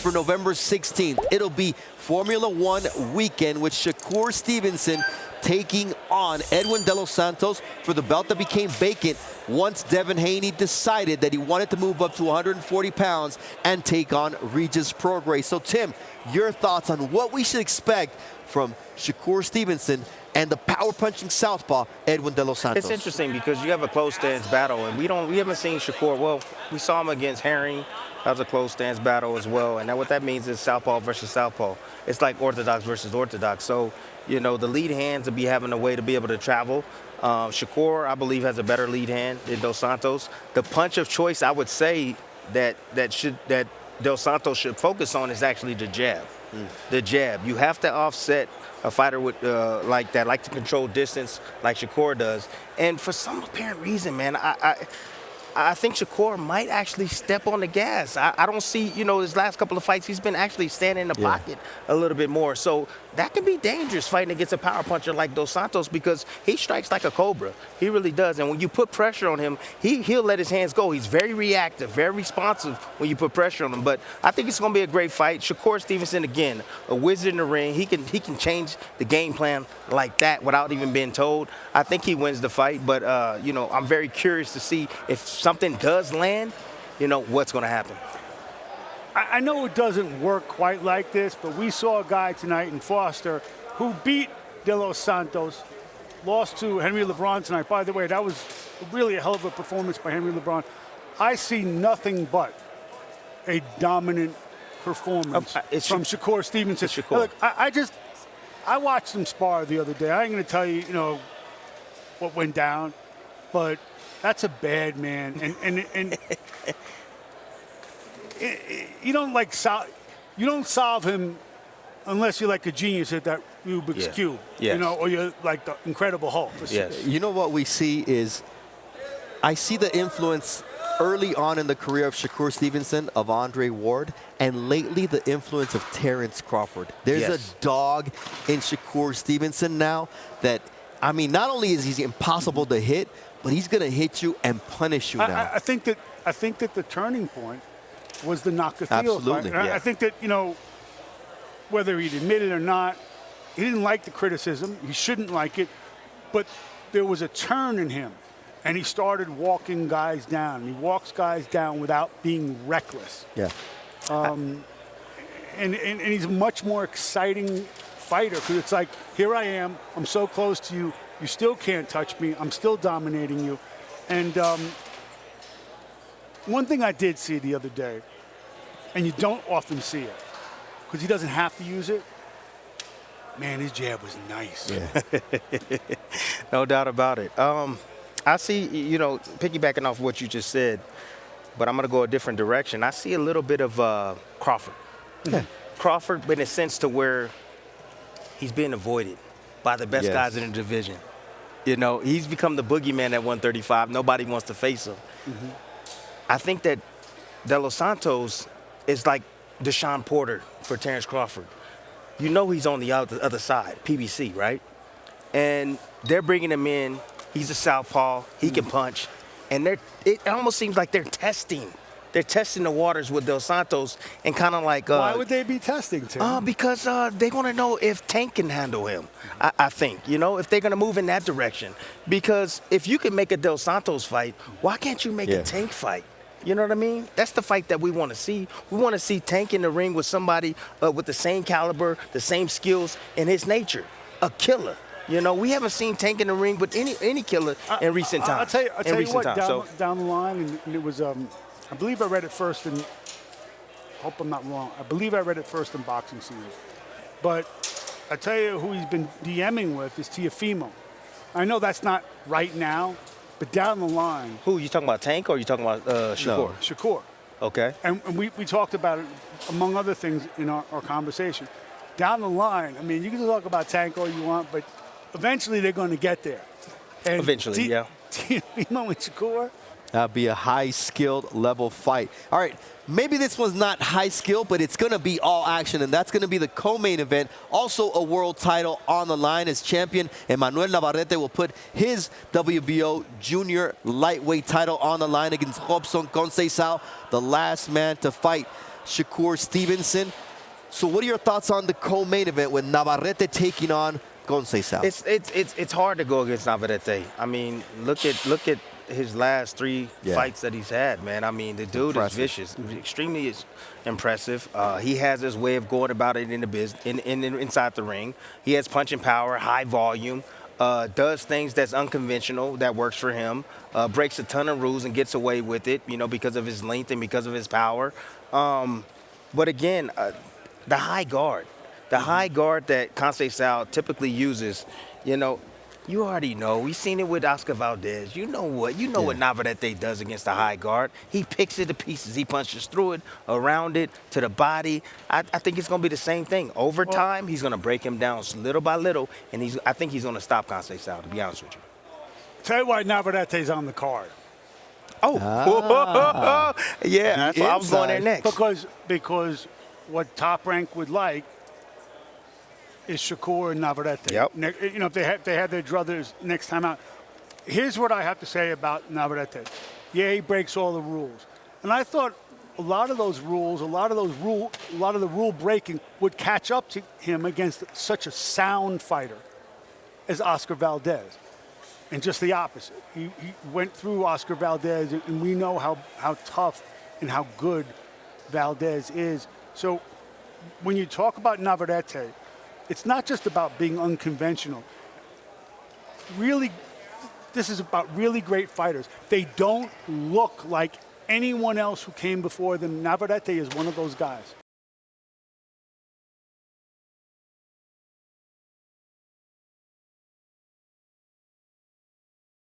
for November 16th. It'll be Formula One weekend with Shakur Stevenson taking on Edwin De Los Santos for the belt that became vacant once Devin Haney decided that he wanted to move up to 140 pounds and take on Regis Prograis. So, Tim, your thoughts on what we should expect from Shakur Stevenson and the power-punching southpaw, Edwin De Los Santos? It's interesting because you have a close stance battle, and we haven't seen Shakur. Well, we saw him against Herring. That was a close stance battle as well. And now what that means is southpaw versus southpaw. It's like orthodox versus orthodox. So, you know, the lead hands will be having a way to be able to travel. Shakur, I believe, has a better lead hand than Dos Santos. The punch of choice, I would say, that Dos Santos should focus on is actually the jab. The jab. You have to offset a fighter with like that, like to control distance like Shakur does. And for some apparent reason, man, I think Shakur might actually step on the gas. I don't see, you know, his last couple of fights, he's been actually standing in the pocket a little bit more. So that can be dangerous fighting against a power puncher like Dos Santos because he strikes like a cobra. He really does. And when you put pressure on him, he'll let his hands go. He's very reactive, very responsive when you put pressure on him. But I think it's going to be a great fight. Shakur Stevenson, again, a wizard in the ring. He can change the game plan like that without even being told. I think he wins the fight. But, you know, I'm very curious to see if something does land, you know, what's going to happen. I know it doesn't work quite like this, but we saw a guy tonight in Foster who beat De Los Santos, lost to Henry LeBron tonight. By the way, that was really a hell of a performance by Henry LeBron. I see nothing but a dominant performance from Shakur Stevenson. Look, I watched him spar the other day. I ain't going to tell you, you know, what went down, but that's a bad man. And you don't solve him unless you're like a genius at that Rubik's Cube, you know, or you're like the Incredible Hulk. Yes. You know what we see is, I see the influence early on in the career of Shakur Stevenson, of Andre Ward, and lately the influence of Terrence Crawford. There's a dog in Shakur Stevenson now that, I mean, not only is he impossible to hit, but he's going to hit you and punish you now. I think that the turning point was the Nakathila Absolutely, fight. I think that, you know, whether he'd admit it or not, he didn't like the criticism. He shouldn't like it. But there was a turn in him, and he started walking guys down. He walks guys down without being reckless. Yeah. And he's a much more exciting fighter because it's like, here I am. I'm so close to you. You still can't touch me. I'm still dominating you. And one thing I did see the other day, and you don't often see it because he doesn't have to use it, man, his jab was nice. Yeah. No doubt about it. I see, you know, piggybacking off what you just said, but I'm going to go a different direction. I see a little bit of Crawford. Crawford, but in a sense to where he's being avoided by the best guys in the division. You know, he's become the boogeyman at 135. Nobody wants to face him. I think that De Los Santos is like Deshaun Porter for Terrence Crawford. You know he's on the other side, PBC, right? And they're bringing him in. He's a southpaw. He can punch. And it almost seems like they're testing. They're testing the waters with Dos Santos and kind of like... Why would they be testing, Tim? Because they want to know if Tank can handle him, I think, you know, if they're going to move in that direction. Because if you can make a Dos Santos fight, why can't you make a Tank fight? You know what I mean? That's the fight that we want to see. We want to see Tank in the ring with somebody with the same caliber, the same skills, and his nature, a killer. You know, we haven't seen Tank in the ring with any killer in recent times. I'll tell you what, down the line, and it was, I believe I read it first, and I hope I'm not wrong. I believe I read it first in Boxing Series. But I tell you who he's been DMing with is Teofimo. I know that's not right now, but down the line. Who, you talking about Tank or you talking about Shakur? No, Shakur. Okay. And we talked about it, among other things, in our conversation. Down the line, I mean, you can talk about Tank all you want, but eventually they're going to get there. And eventually, Teofimo and Shakur. That'll be a high-skilled level fight. All right, maybe this one's not high-skill, but it's going to be all action, and that's going to be the co-main event. Also a world title on the line as champion Emanuel Navarrete will put his WBO junior lightweight title on the line against Robson Conceição, the last man to fight Shakur Stevenson. So what are your thoughts on the co-main event with Navarrete taking on Conceição? It's hard to go against Navarrete. I mean, look at his last 3 fights that he's had, man. I mean, the dude is vicious, extremely impressive. He has his way of going about it in the inside the ring. He has punching power, high volume, does things that's unconventional that works for him, breaks a ton of rules and gets away with it, you know, because of his length and because of his power. But again, the high guard. The high guard that Conceição typically uses, you know, you already know. We've seen it with Oscar Valdez. You know what Navarrete does against the high guard. He picks it to pieces. He punches through it, around it, to the body. I think it's going to be the same thing. Over time, he's going to break him down little by little, and I think he's going to stop Conceição, to be honest with you. Tell you why Navarrete's on the card. Oh, yeah, that's why I was going there next. Because what Top Rank would like is Shakur and Navarrete. Yep. You know, if they had their druthers next time out. Here's what I have to say about Navarrete. Yeah, he breaks all the rules. And I thought a lot of those rules, a lot of the rule breaking would catch up to him against such a sound fighter as Oscar Valdez. And just the opposite. He went through Oscar Valdez, and we know how tough and how good Valdez is. So when you talk about Navarrete, it's not just about being unconventional. Really, this is about really great fighters. They don't look like anyone else who came before them. Navarrete is one of those guys.